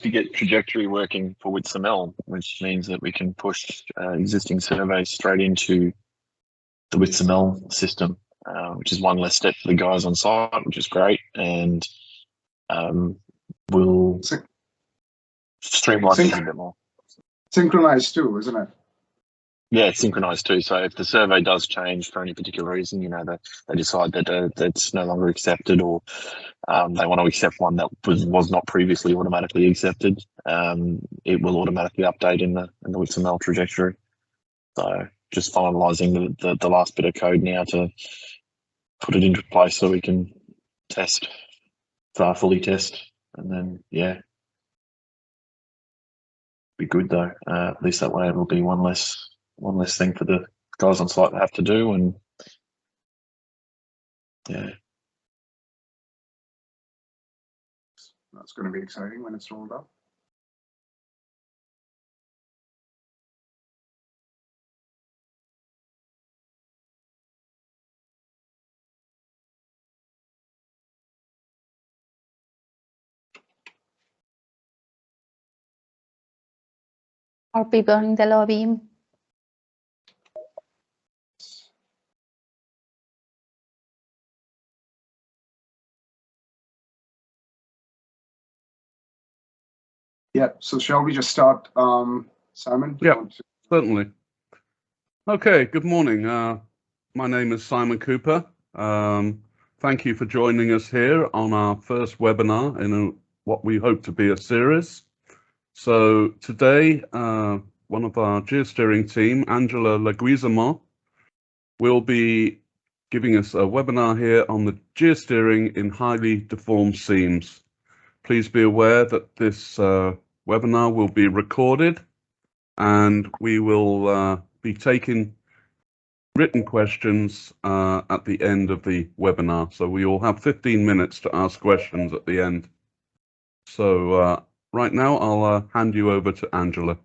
to get trajectory working for WITSML, which means that we can push existing surveys straight into the WITSML system, which is one less step for the guys on site, which is great, and will streamline things a bit more. Synchronized too, isn't it? Yeah, it's synchronized too. So if the survey does change for any particular reason, they decide that that's no longer accepted, or they want to accept one that was not previously automatically accepted, it will automatically update in the WITSML trajectory. So just finalizing the last bit of code now to put it into place so we can test, fully test, and then be good though. At least that way it'll be one less thing for the guys on site to have to do, and that's going to be exciting when it's rolled out. Are people in the lobby? Yeah, so shall we just start, Simon? Yeah, certainly. Okay, good morning. My name is Simon Cooper. Thank you for joining us here on our first webinar in what we hope to be a series. So today, one of our geosteering team, Angela Leguizamo, will be giving us a webinar here on the geosteering in highly deformed seams. Please be aware that this webinar will be recorded, and we will be taking written questions at the end of the webinar. So we will have 15 minutes to ask questions at the end. So right now I'll hand you over to Angela.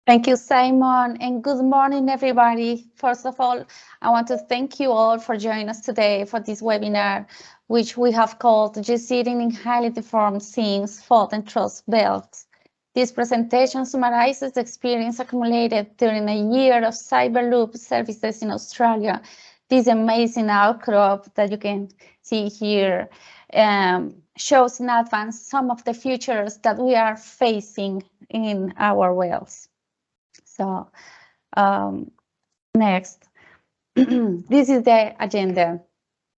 Thank you, Simon, and good morning, everybody. First of all, I want to thank you all for joining us today for this webinar, which we have called Geosteering in Highly Deformed Seams, Fault and Truss Belts. This presentation summarizes the experience accumulated during a year of Cyberloop services in Australia. This amazing outcrop that you can see here shows in advance some of the features that we are facing in our wells. So next, this is the agenda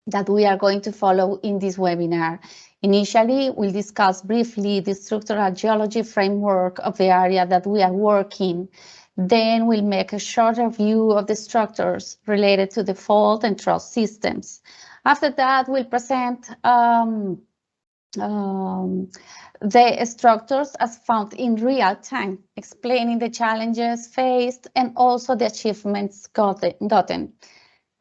that we are going to follow in this webinar. Initially, we'll discuss briefly the structural geology framework of the area that we are working. Then we'll make a short review of the structures related to the fault and truss systems. After that, we'll present the structures as found in real time, explaining the challenges faced and also the achievements gotten.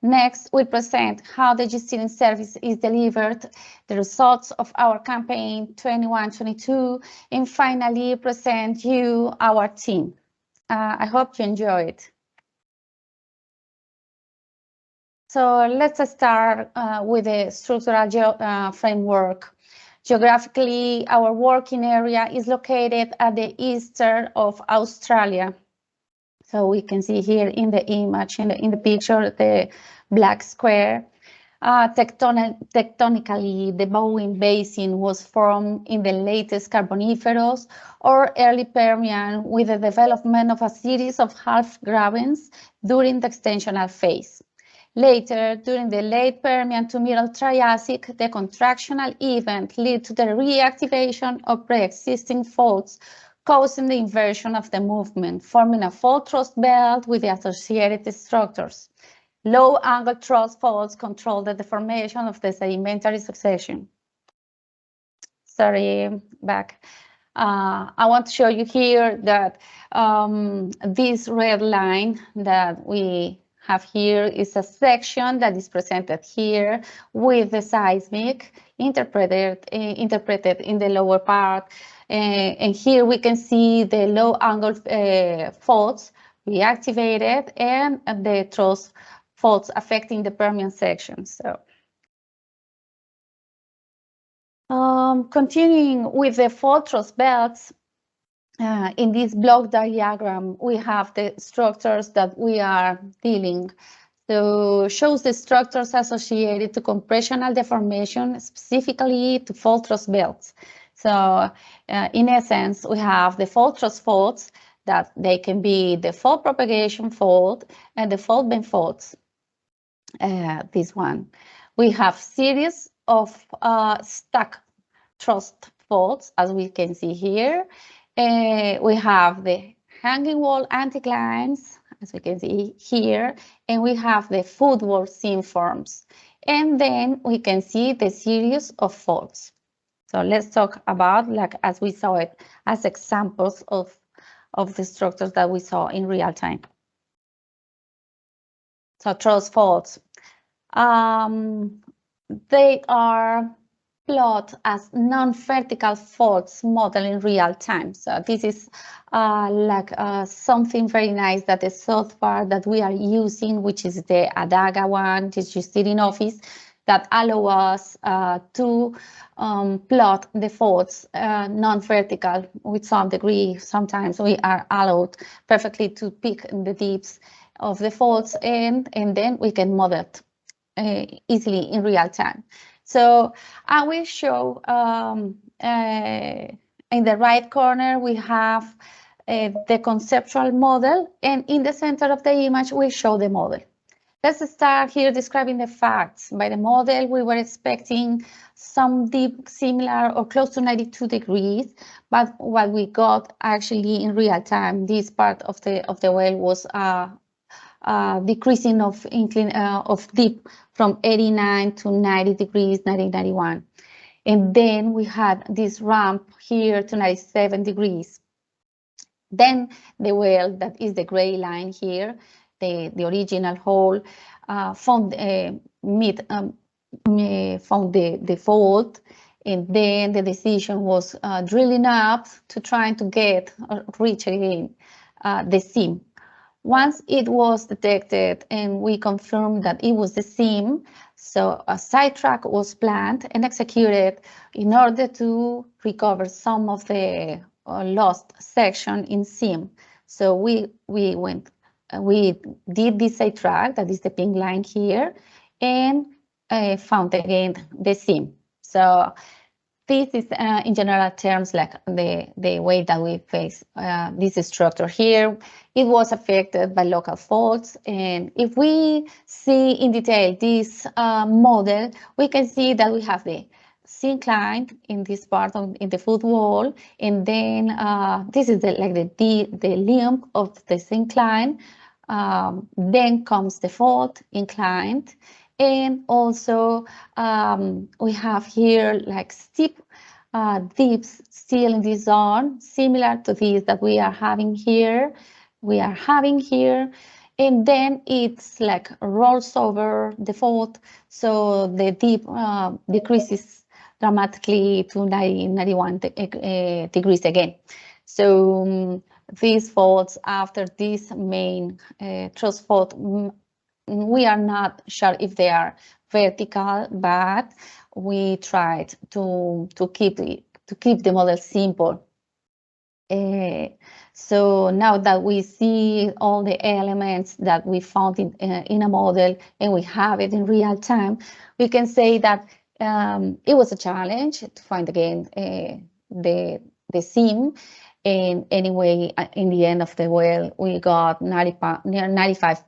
Next, we'll present how the geosteering service is delivered, the results of our campaign 21-22, and finally present you our team. I hope you enjoy it. So let's start with the structural framework. Geographically, our working area is located at the eastern of Australia. So we can see here in the image, in the picture, the black square. Tectonically, the Bowen Basin was formed in the latest Carboniferous or early Permian with the development of a series of half-gravens during the extensional phase. Later, during the late Permian to Middle Triassic, the contractional event led to the reactivation of pre-existing faults, causing the inversion of the movement, forming a fault truss belt with the associated structures. Low-angle truss faults control the deformation of the sedimentary succession. Sorry, back. I want to show you here that this red line that we have here is a section that is presented here with the seismic interpreted in the lower part. And here we can see the low angle faults reactivated and the truss faults affecting the Permian section. So Continuing with the fault truss belts, in this block diagram, we have the structures that we are dealing. So shows the structures associated to compressional deformation, specifically to fault truss belts. So in essence, we have the fault truss faults that they can be the fault propagation fault and the fault bend faults. This one. We have series of stack truss faults, as we can see here. We have the hanging wall anticlines, as we can see here, and we have the footwall seam forms. And then we can see the series of faults. So let's talk about, like, as we saw it, as examples of the structures that we saw in real time. So truss faults. They are plot as non-vertical faults model in real time. So this is something very nice that the software that we are using, which is the Adaga one, the Geosteering Office, that allow us to plot the faults non-vertical with some degree. Sometimes we are allowed perfectly to pick the dips of the faults, and then we can model it easily in real time. So I will show in the right corner, we have the conceptual model, and in the center of the image, we show the model. Let's start here describing the facts. By the model, we were expecting some dip similar or close to 92 degrees, but what we got actually in real time, this part of the well was decreasing of dip from 89 to 90 degrees, 91. And then we had this ramp here to 97 degrees. Then the well, that is the gray line here, the original hole, found the fault, and then the decision was drilling up to try to get or reach again the seam. Once it was detected and we confirmed that it was the seam, so a sidetrack was planned and executed in order to recover some of the lost section in seam. So we did this sidetrack, that is the pink line here, and found again the seam. So this is in general terms like the way that we face this structure here. It was affected by local faults, and if we see in detail this model, we can see that we have the syncline in this part in the foot wall, and then this is the limb of the syncline. Then comes the fault inclined. And also we have here like steep dips still in this zone, similar to these that we are having here. And then it's like rolls over the fault, so the dip decreases dramatically to 91 degrees again. So these faults after this main truss fault, we are not sure if they are vertical, but we tried to keep the model simple. So now that we see all the elements that we found in a model and we have it in real time, we can say that it was a challenge to find again the seam. And anyway, in the end of the well, we got near 95%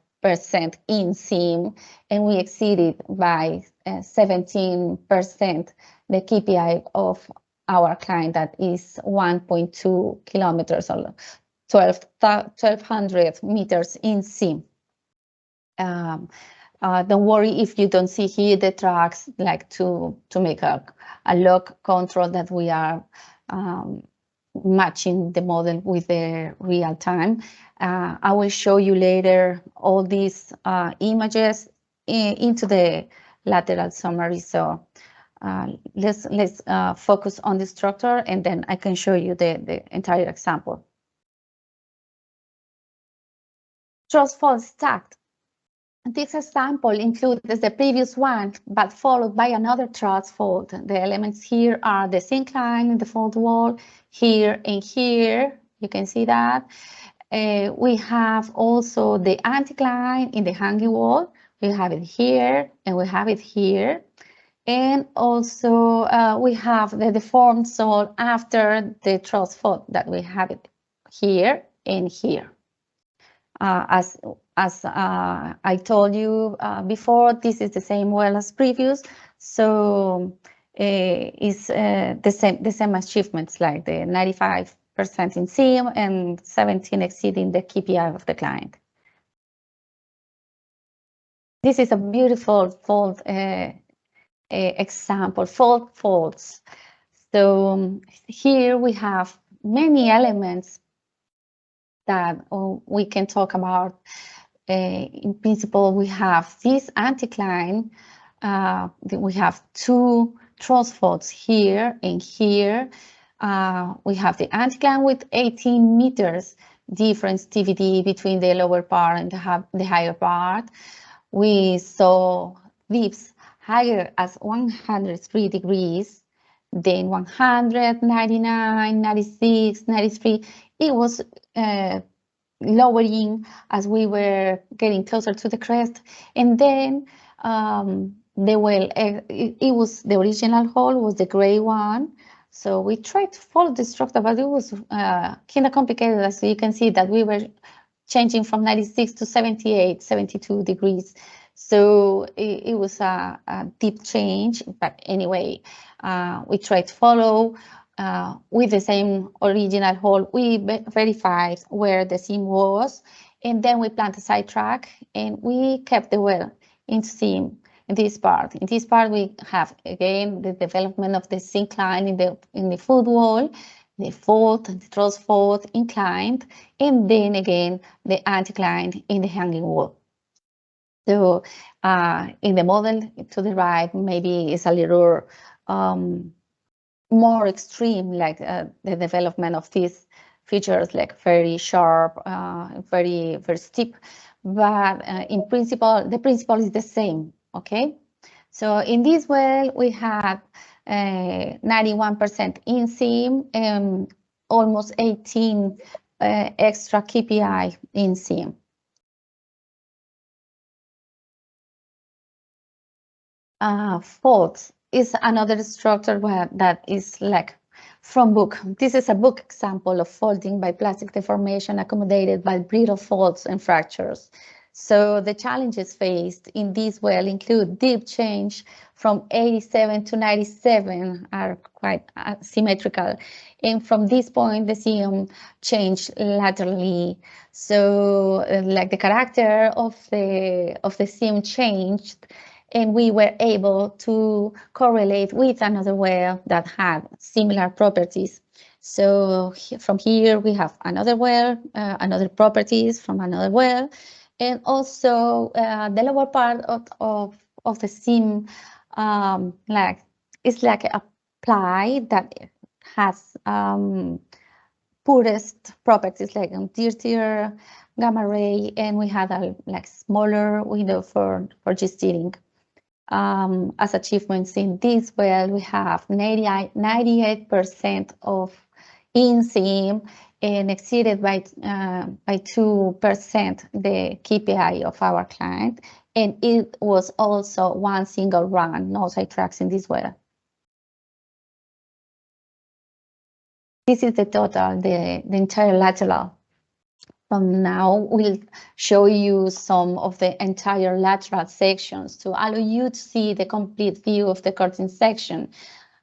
in seam, and we exceeded by 17% the KPI of our client, that is 1.2 kilometers or 1,200 meters in seam. Don't worry if you don't see here the tracks, like to make a log control that we are matching the model with the real time. I will show you later all these images into the lateral summary. So let's focus on the structure, and then I can show you the entire example. Truss fault stacked. This example includes the previous one, but followed by another truss fault. The elements here are the syncline in the fault wall, here and here. You can see that. We have also the anticline in the hanging wall. We have it here and we have it here. And also we have the deformed sole after the truss fault that we have it here and here. As I told you before, this is the same well as previous, so it's the same achievements, like the 95% in SIM and 17 exceeding the KPI of the client. This is a beautiful fault example, faults. So here we have many elements that we can talk about. In principle, we have this anticline. We have two truss faults here and here. We have the anticline with 18 meters difference TVD between the lower part and the higher part. We saw dips higher as 103 degrees, then 100, 99, 96, 93. It was lowering as we were getting closer to the crest, and then the well, it was the original hole was the gray one. So we tried to follow the structure, but it was kind of complicated. As you can see that we were changing from 96 to 78, 72 degrees. So it was a deep change, but anyway, we tried to follow with the same original hole. We verified where the seam was, and then we planted a side track, and we kept the well in seam in this part. In this part, we have again the development of the syncline in the foot wall, the fault, the truss fault inclined, and then again the anticline in the hanging wall. So in the model to the right, maybe it's a little more extreme, like the development of these features, like very sharp, very steep. But in principle, the principle is the same. Okay. So in this well, we had 91% in seam and almost 18 extra KPI in seam. Faults is another structure that is like from book. This is a book example of faulting by plastic deformation accommodated by brittle faults and fractures. So the challenges faced in this well include deep change from 87 to 97 are quite symmetrical. And from this point, the seam changed laterally. So like the character of the seam changed, and we were able to correlate with another well that had similar properties. So from here, we have another well, another properties from another well, and also the lower part of the seam, it's like a ply that has poorest properties, like dirtier gamma ray, and we had a like smaller window for geosteering. As achievements in this well, we have 98% of in seam and exceeded by 2% the KPI of our client. And it was also one single run, no side tracks in this well. This is the total, the entire lateral. From now, we'll show you some of the entire lateral sections to allow you to see the complete view of the curtain section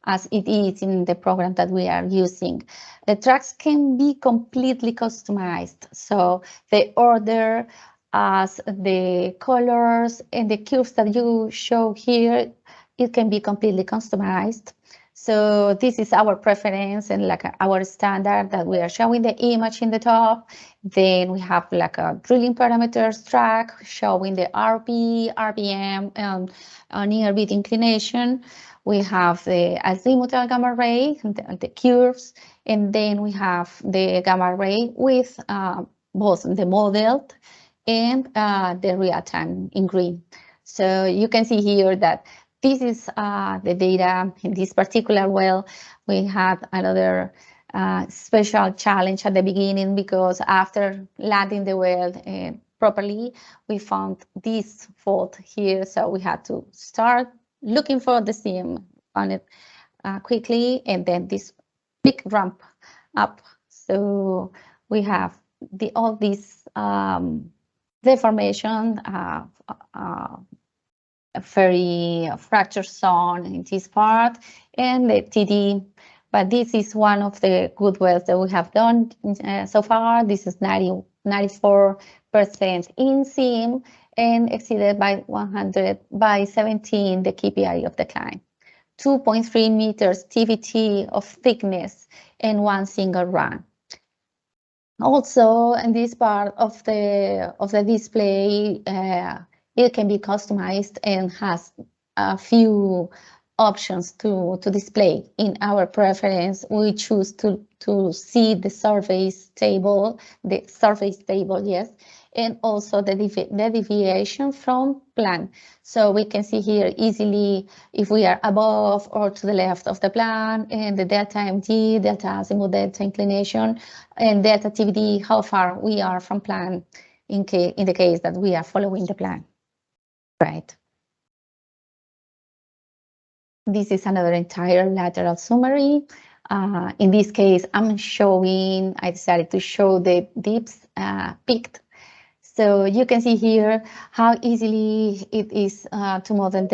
as it is in the program that we are using. The tracks can be completely customized. So the order as the colors and the curves that you show here, it can be completely customized. So this is our preference and like our standard that we are showing the image in the top. Then we have like a drilling parameters track showing the RP, RPM, and near beat inclination. We have the azimuthal gamma ray, the curves, and then we have the gamma ray with both the modeled and the real time in green. So you can see here that this is the data in this particular well. We had another special challenge at the beginning because after landing the well properly, we found this fault here. So we had to start looking for the seam on it quickly, and then this big ramp up. So we have all these deformation, a very fracture zone in this part, and the TD. But this is one of the good wells that we have done so far. This is 94% in seam and exceeded by 17 the KPI of the client. 2.3 meters TVT of thickness in one single run. Also, in this part of the display, it can be customized and has a few options to display. In our preference, we choose to see the surface table, yes, and also the deviation from plan. So we can see here easily if we are above or to the left of the plan, and the delta MT, delta azimuth, delta inclination, and delta TVD, how far we are from plan in the case that we are following the plan. Right. This is another entire lateral summary. In this case, I decided to show the dips peaked. So you can see here how easily it is to model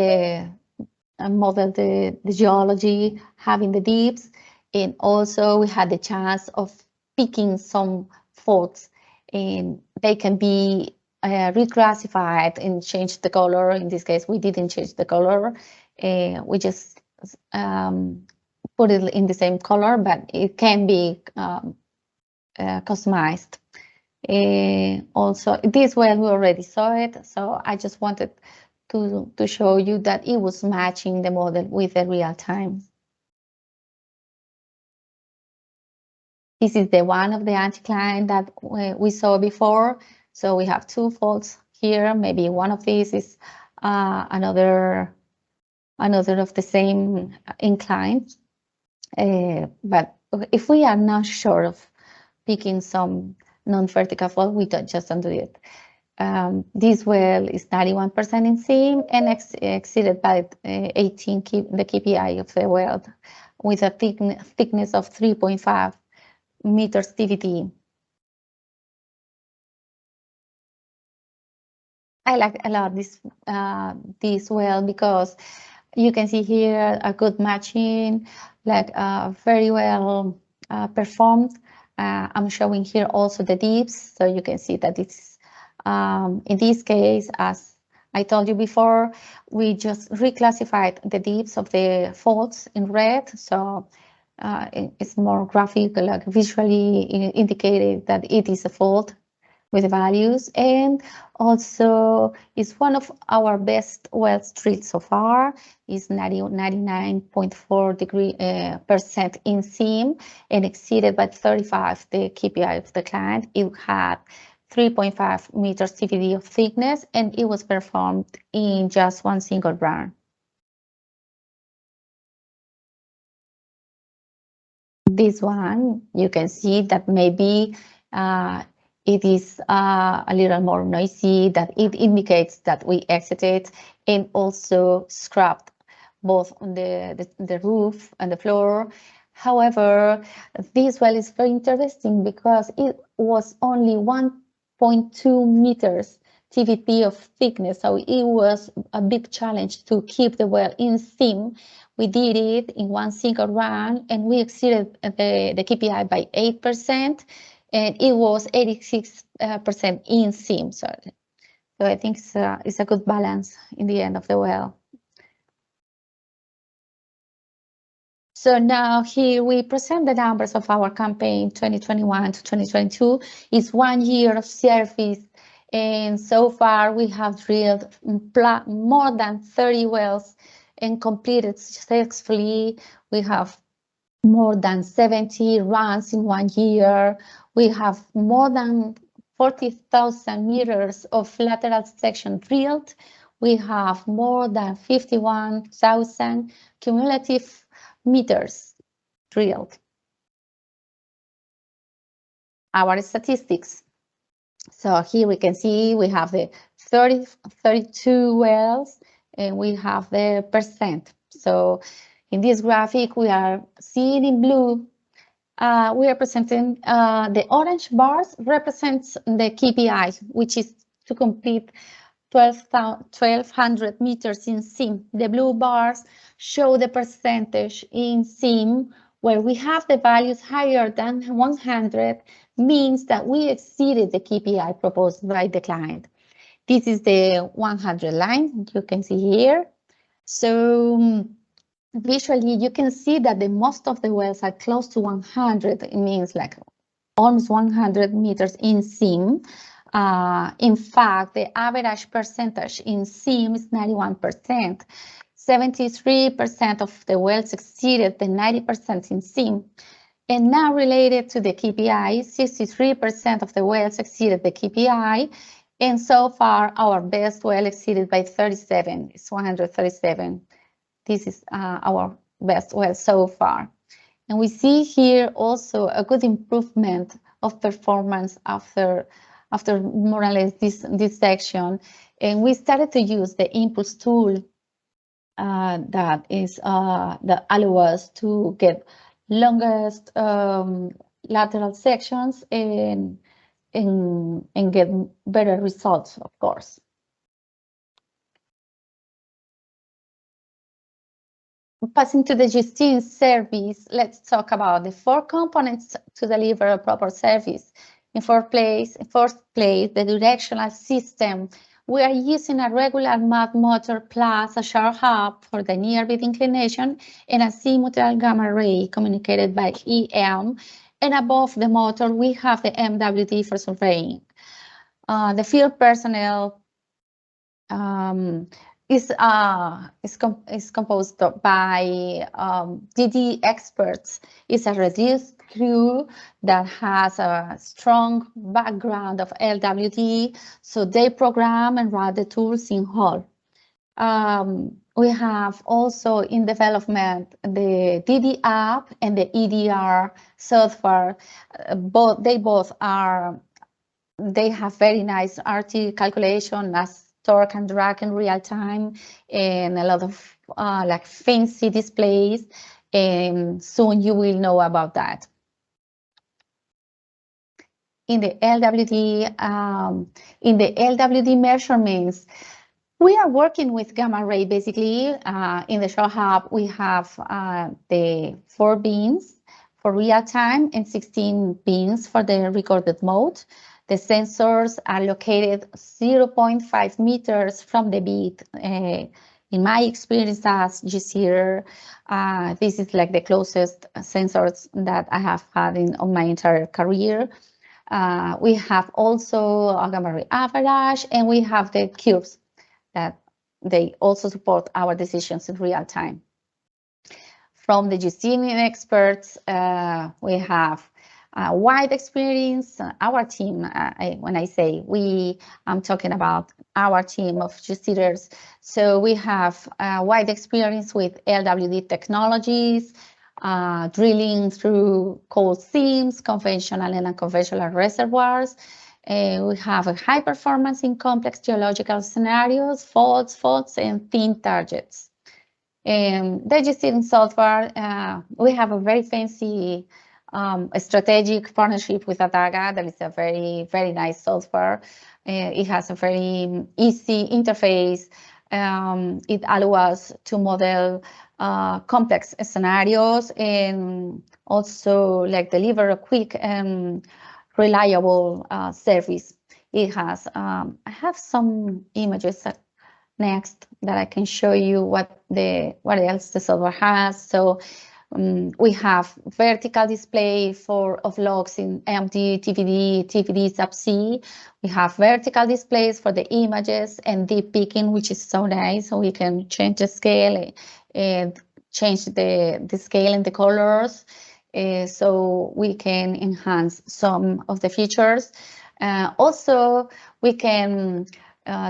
the geology, having the dips, and also we had the chance of picking some faults, and they can be reclassified and change the color. In this case, we didn't change the color. We just put it in the same color, but it can be customized. Also, this well, we already saw it, so I just wanted to show you that it was matching the model with the real time. This is the one of the anticline that we saw before. So we have two faults here. Maybe one of these is another of the same incline. But if we are not sure of picking some non-vertical fault, we just don't do it. This well is 91% in seam and exceeded by 18 the KPI of the well with a thickness of 3.5 meters TVT. I like a lot this well because you can see here a good matching, like very well performed. I'm showing here also the dips, so you can see that it's in this case, as I told you before, we just reclassified the dips of the faults in red, so it's more graphic, like visually indicated that it is a fault with the values, and also is one of our best wells drilled so far. Is 99.4% in seam and exceeded by 35 the KPI of the client. It had 3.5 meters TVD of thickness, and it was performed in just one single run. This one, you can see that maybe it is a little more noisy, that it indicates that we exited and also scrapped both on the roof and the floor. However, this well is very interesting because it was only 1.2 meters TVT of thickness, so it was a big challenge to keep the well in seam. We did it in one single run, and we exceeded the KPI by 8%. And it was 86% in seam. So I think it's a good balance in the end of the well. So now here we present the numbers of our campaign 2021 to 2022. It's 1 year of service, and so far we have drilled more than 30 wells and completed successfully. We have more than 70 runs in 1 year. We have more than 40,000 meters of lateral section drilled. We have more than 51,000 cumulative meters drilled. Our statistics. So here we can see we have the 32 wells and we have the percent. So in this graphic, we are seeing in blue, we are presenting the orange bars represents the KPI, which is to complete 1,200 meters in SIM. The blue bars show the percentage in SIM where we have the values higher than 100, means that we exceeded the KPI proposed by the client. This is the 100 line you can see here. So visually, you can see that the most of the wells are close to 100. It means like almost 100 meters in SIM. In fact, the average percentage in SIM is 91%. 73% of the wells exceeded the 90% in SIM. And now related to the KPI, 63% of the wells exceeded the KPI. And so far, our best well exceeded by 37, it's 137. This is our best well so far. And we see here also a good improvement of performance after more or less this section. And we started to use the impulse tool that allow us to get longest lateral sections and get better results, of course. Passing to the Geosteering service, let's talk about the 4 components to deliver a proper service. In fourth place, the directional system. We are using a regular mud motor plus a shower hub for the near beat inclination and a azimuthal gamma ray communicated by EM. And above the motor, we have the MWD for surveying. The field personnel is composed by DD experts. It's a reduced crew that has a strong background of LWD, so they program and run the tools in whole. We have also in development the DD app and the EDR software. They have very nice RT calculation as torque and drag in real time and a lot of like fancy displays, and soon you will know about that. In the LWD measurements, we are working with gamma ray basically. In the show hub, we have the 4 beams for real time and 16 beams for the recorded mode. The sensors are located 0.5 meters from the beat. In my experience as Geosteerer, this is like the closest sensors that I have had on my entire career. We have also a gamma ray average, and we have the curves that they also support our decisions in real time. From the Geosteering experts, we have wide experience. Our team, when I say we, I'm talking about our team of Geosteerers. So we have wide experience with LWD technologies, drilling through cold seams, conventional and unconventional reservoirs. We have a high performance in complex geological scenarios, faults, and thin targets. The Geosteering software, we have a very fancy a strategic partnership with Adaga. That is a very, very nice software. It has a very easy interface. It allows us to model complex scenarios and also like deliver a quick and reliable service. It has, I have some images next that I can show you what else the software has. So we have vertical display of logs in MD, TVD, subsea. We have vertical displays for the images and deep peaking, which is so nice. So we can change the scale and change the scale and the colors. So we can enhance some of the features. Also, we can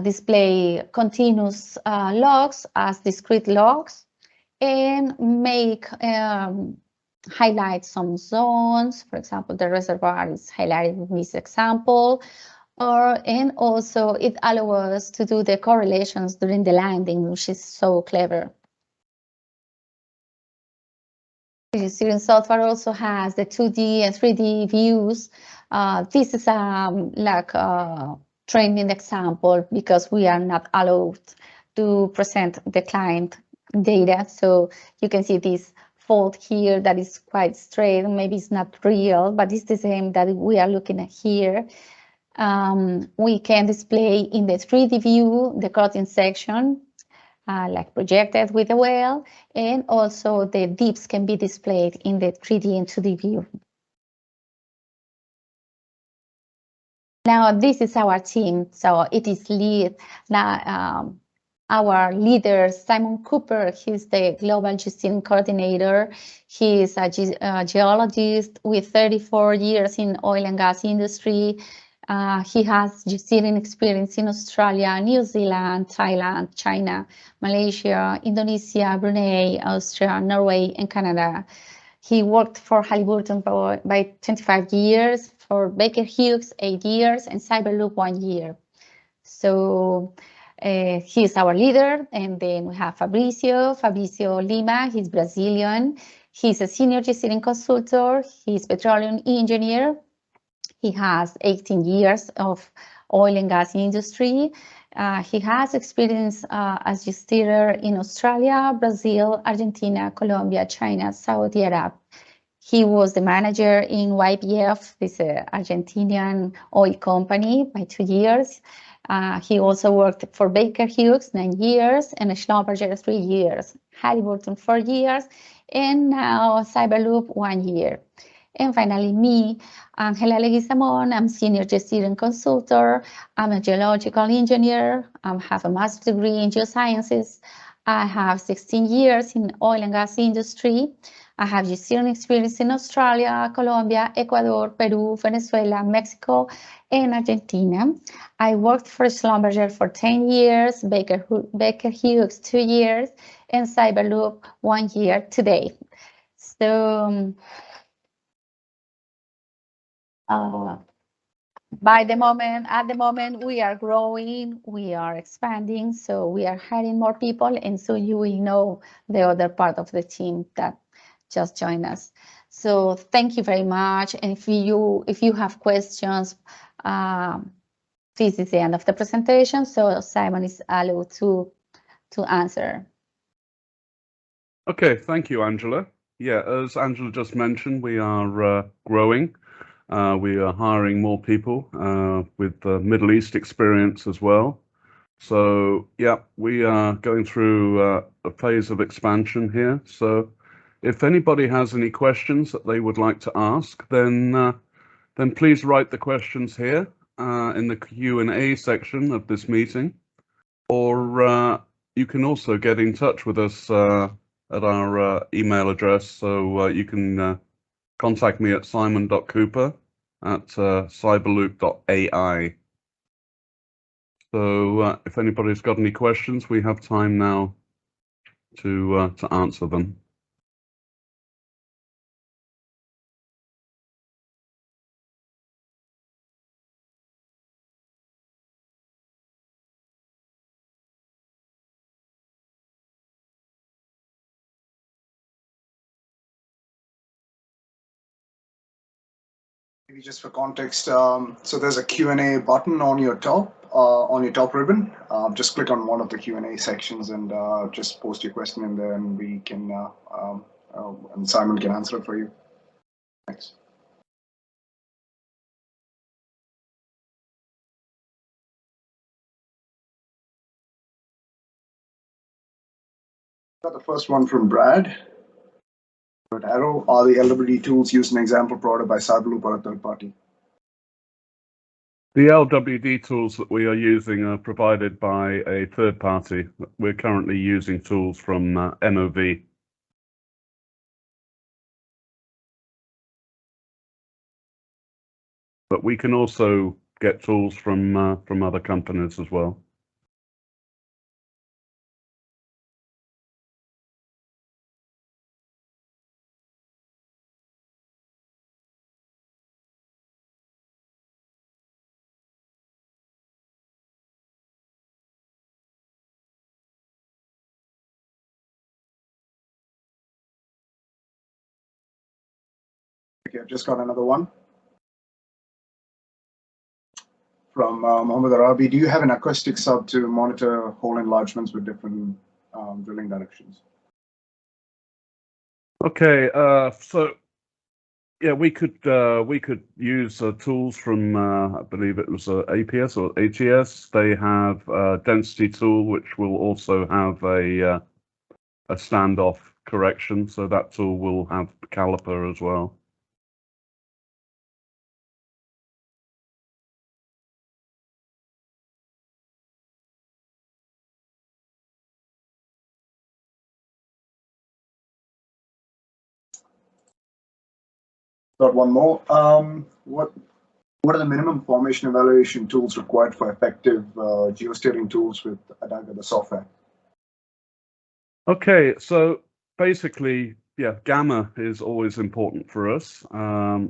display continuous logs as discrete logs and make highlight some zones. For example, the reservoir is highlighted in this example. And also it allows us to do the correlations during the landing, which is so clever. The Geosteering software also has the 2D and 3D views. This is like a training example because we are not allowed to present the client data. So you can see this fold here that is quite straight. Maybe it's not real, but it's the same that we are looking at here. We can display in the 3D view the cutting section, like projected with the well, and also the dips can be displayed in the 3D and 2D view. Now, this is our team, so it is lead. Now, our leader, Simon Cooper, he's the Global Geosteering Coordinator. He is a geologist with 34 years in oil and gas industry. He has geosteering experience in Australia, New Zealand, Thailand, China, Malaysia, Indonesia, Brunei, Austria, Norway, and Canada. He worked for Halliburton by 25 years, for Baker Hughes 8 years, and Cyberloop 1 year. So he is our leader. And then we have Fabricio Lima. He's Brazilian. He's a senior geosteering consultant. He's petroleum engineer. He has 18 years of oil and gas industry. He has experience as geosteerer in Australia, Brazil, Argentina, Colombia, China, Saudi Arabia. He was the manager in YPF, this Argentinian oil company, by 2 years. He also worked for Baker Hughes 9 years and Schlumberger 3 years, Halliburton 4 years, and now Cyberloop 1 year. And finally, me, Angela Leguizamon. I'm senior geosteering consultant. I'm a geological engineer. I have a master's degree in geosciences. I have 16 years in oil and gas industry. I have geosteering experience in Australia, Colombia, Ecuador, Peru, Venezuela, Mexico, and Argentina. I worked for Schlumberger for 10 years, Baker Hughes 2 years, and Cyberloop 1 year today. So at the moment, we are growing, we are expanding, so we are hiring more people, and so you will know the other part of the team that just joined us. So thank you very much. And if you have questions, this is the end of the presentation. So Simon is allowed to answer. Okay, thank you, Angela. Yeah, as Angela just mentioned, we are growing. We are hiring more people with Middle East experience as well. So yeah, we are going through a phase of expansion here. So if anybody has any questions that they would like to ask, then please write the questions here in the Q&A section of this meeting, or you can also get in touch with us at our email address. So you can contact me at simon.cooper@cyberloop.ai. So if anybody's got any questions, we have time now to answer them. Maybe just for context, so there's a Q&A button on your top ribbon. Just click on one of the Q&A sections and just post your question in there, and we can and Simon can answer it for you. Thanks. Got the first one from Brad. Arrow, are the LWD tools used in example provided by Cyberloop or a third party? The LWD tools that we are using are provided by a third party. We're currently using tools from MOV. But we can also get tools from other companies as well. Okay, I've just got another one from Mohammed Arabi. Do you have an acoustic sub to monitor hole enlargements with different drilling directions? Okay, so yeah, we could use tools from I believe it was APS or ATS. They have a density tool which will also have a standoff correction, so that tool will have caliper as well. Got one more. What are the minimum formation evaluation tools required for effective geosteering tools with Adaga, the software? Okay, so basically, yeah, gamma is always important for us.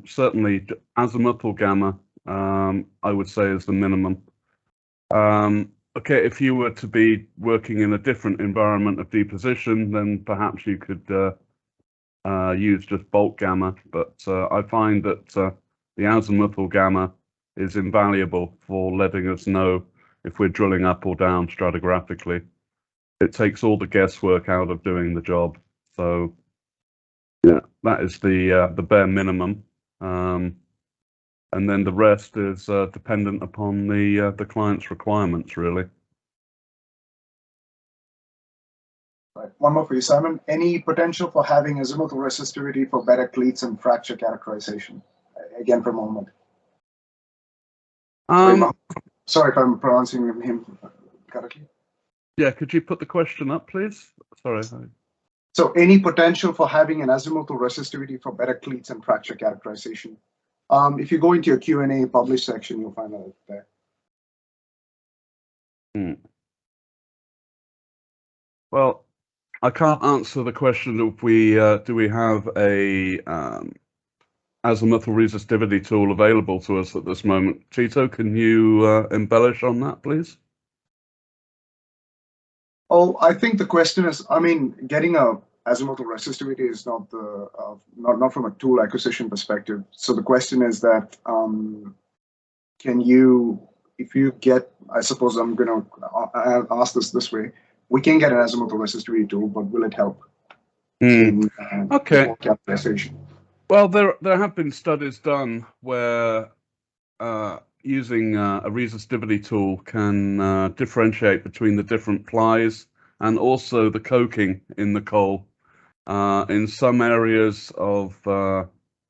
Certainly azimuthal gamma, I would say, is the minimum. Okay, if you were to be working in a different environment of deposition, then perhaps you could use just bulk gamma, but I find that the azimuthal gamma is invaluable for letting us know if we're drilling up or down stratigraphically. It takes all the guesswork out of doing the job. So yeah, that is the bare minimum. And then the rest is dependent upon the client's requirements, really. Right. One more for you, Simon. Any potential for having azimuthal resistivity for better cleats and fracture characterization? Again, for a moment. Sorry if I'm pronouncing him correctly. Yeah, could you put the question up, please? Sorry. So any potential for having an azimuthal resistivity for better cleats and fracture characterization? If you go into your Q&A published section, you'll find out there. Well, I can't answer the question if we do we have a azimuthal resistivity tool available to us at this moment. Tito, can you embellish on that, please? Oh, I think the question is, I mean, getting a azimuthal resistivity is not the not from a tool acquisition perspective. So the question is that can you, if you get, I suppose I'm going to ask this way, we can get an azimuthal resistivity tool, but will it help in okay characterization? Well, there have been studies done where using a resistivity tool can differentiate between the different plies and also the coking in the coal. In some areas of the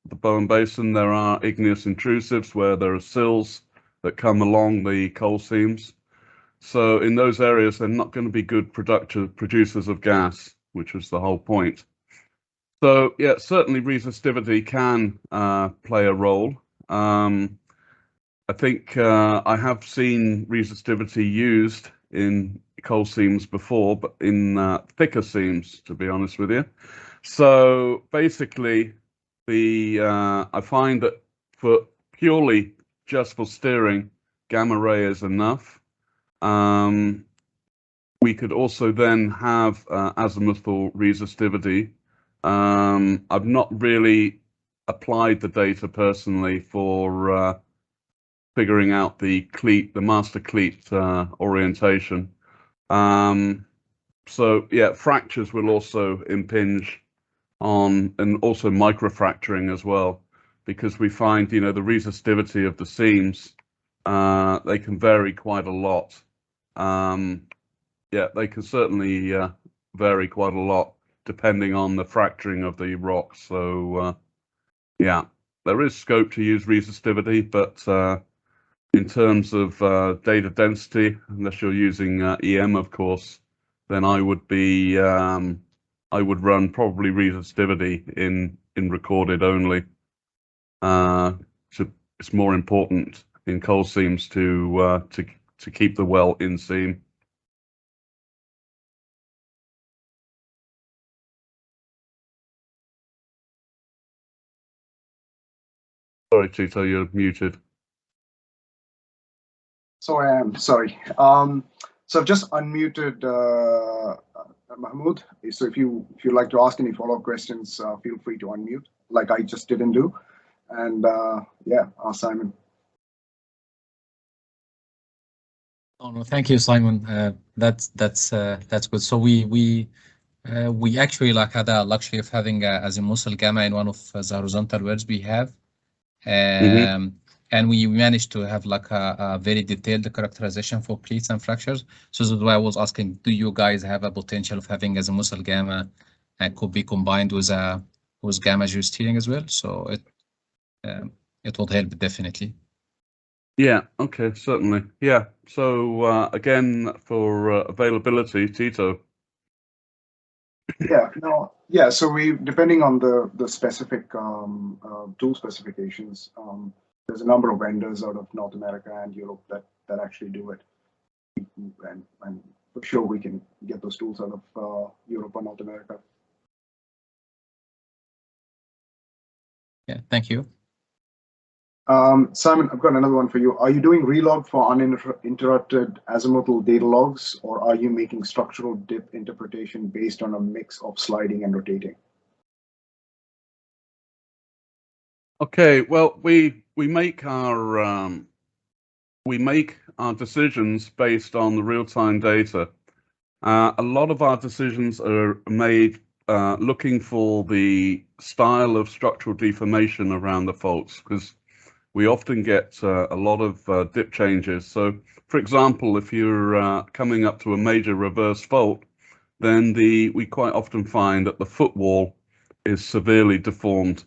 Bowen Basin, there are igneous intrusives where there are sills that come along the coal seams. So in those areas, they're not going to be good producers of gas, which was the whole point. So yeah, certainly resistivity can play a role. I think I have seen resistivity used in coal seams before, but in thicker seams, to be honest with you. So basically, I find that for purely just for steering, gamma ray is enough. We could also then have azimuthal resistivity. I've not really applied the data personally for figuring out the cleat, the master cleat orientation. So yeah, fractures will also impinge on, and also microfracturing as well, because we find, you know, the resistivity of the seams, they can vary quite a lot. Yeah, they can certainly vary quite a lot depending on the fracturing of the rock. So yeah, there is scope to use resistivity, but in terms of data density, unless you're using EM, of course, then I would be I would run probably resistivity in recorded only. So it's more important in cold seams to keep the well in seam. Sorry, Tito, you're muted. So I am sorry. So I've just unmuted Mahmood. So if you'd like to ask any follow-up questions, feel free to unmute, like I just didn't do. And yeah, Simon. Oh no, thank you, Simon. That's good. So we actually like had a luxury of having azimuthal gamma in one of the horizontal wells we have, and we managed to have like a very detailed characterization for pleats and fractures. So that's why I was asking, do you guys have a potential of having azimuthal gamma and could be combined with gamma geosteering as well? So it would help definitely. Yeah, okay, certainly. Yeah, so again, for availability, Tito. Yeah, no, yeah. So depending on the specific tool specifications, there's a number of vendors out of North America and Europe that actually do it, and for sure we can get those tools out of Europe or North America. Yeah, thank you. Simon, I've got another one for you. Are you doing relog for uninterrupted azimuthal data logs, or are you making structural dip interpretation based on a mix of sliding and rotating? Okay, well, we make our decisions based on the real-time data. A lot of our decisions are made looking for the style of structural deformation around the faults, because we often get a lot of dip changes. So, for example, if you're coming up to a major reverse fault, then we quite often find that the footwall is severely deformed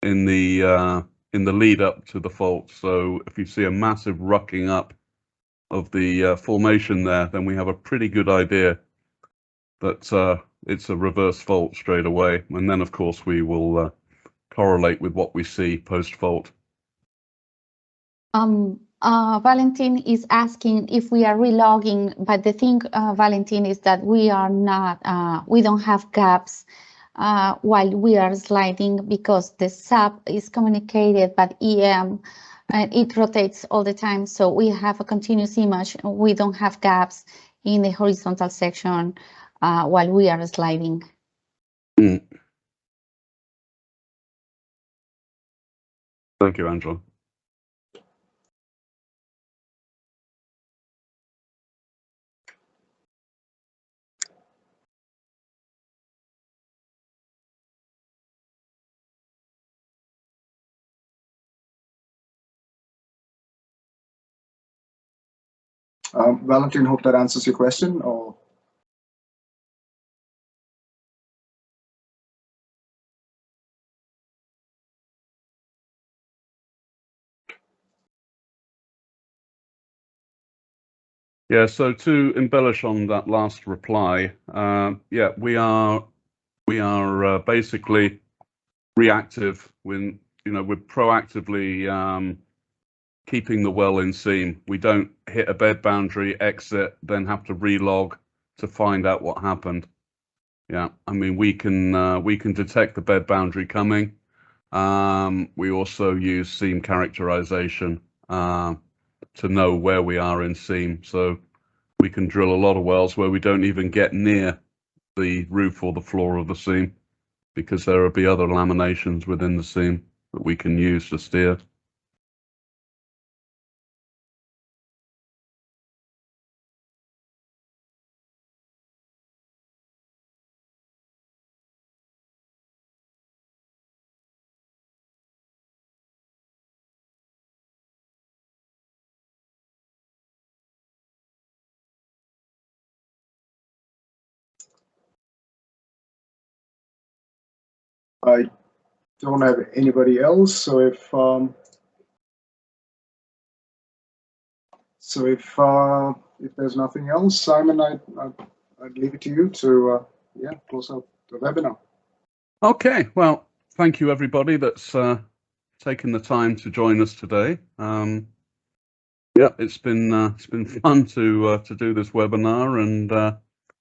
in the lead up to the fault. So if you see a massive rucking up of the formation there, then we have a pretty good idea that it's a reverse fault straight away. And then, of course, we will correlate with what we see post-fault. Valentin is asking if we are relogging, but the thing, Valentin, is that we are not, we don't have gaps while we are sliding, because the sub is communicated by EM and it rotates all the time. So we have a continuous image. We don't have gaps in the horizontal section while we are sliding. Thank you, Angela. Valentin, hope that answers your question. Or yeah, so to embellish on that last reply, yeah, we are basically reactive when we're proactively keeping the well in seam. We don't hit a bed boundary, exit, then have to relog to find out what happened. Yeah, I mean, we can detect the bed boundary coming. We also use seam characterization to know where we are in seam. So we can drill a lot of wells where we don't even get near the roof or the floor of the seam, because there will be other laminations within the seam that we can use to steer. I don't have anybody else. So if if there's nothing else, Simon, I'd leave it to you to yeah, close out the webinar. Okay, well, thank you everybody that's taken the time to join us today. Yeah, it's been fun to do this webinar, and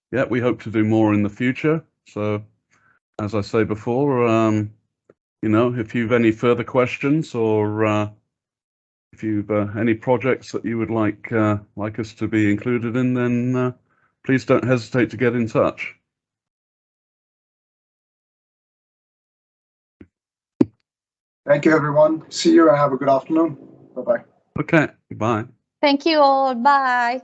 yeah, we hope to do more in the future. So, as I say before, you know, if you've any further questions, or if you've any projects that you would like us to be included in, then please don't hesitate to get in touch. Thank you, everyone. See you and have a good afternoon. Bye-bye. Okay, bye. Thank you all. Bye.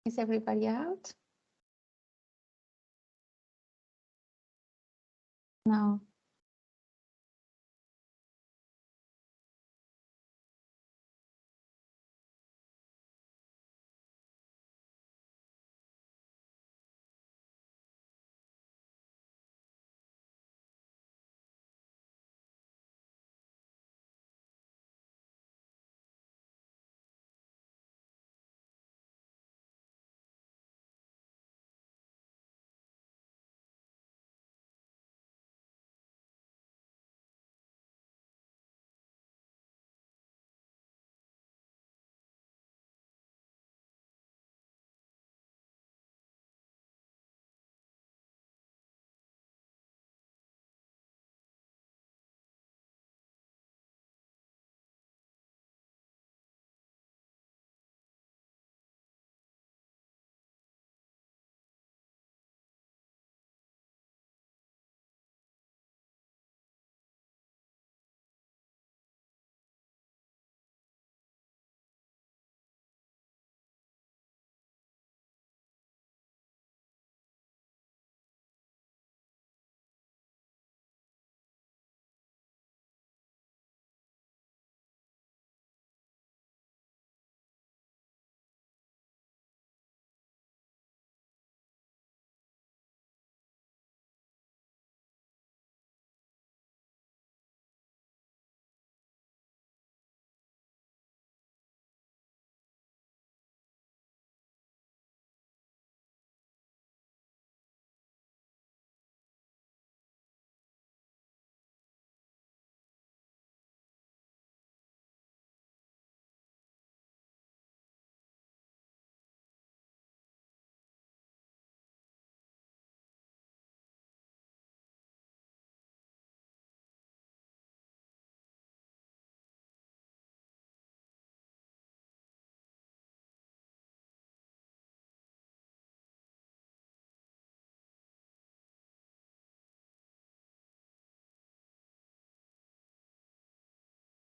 Is everybody out? No.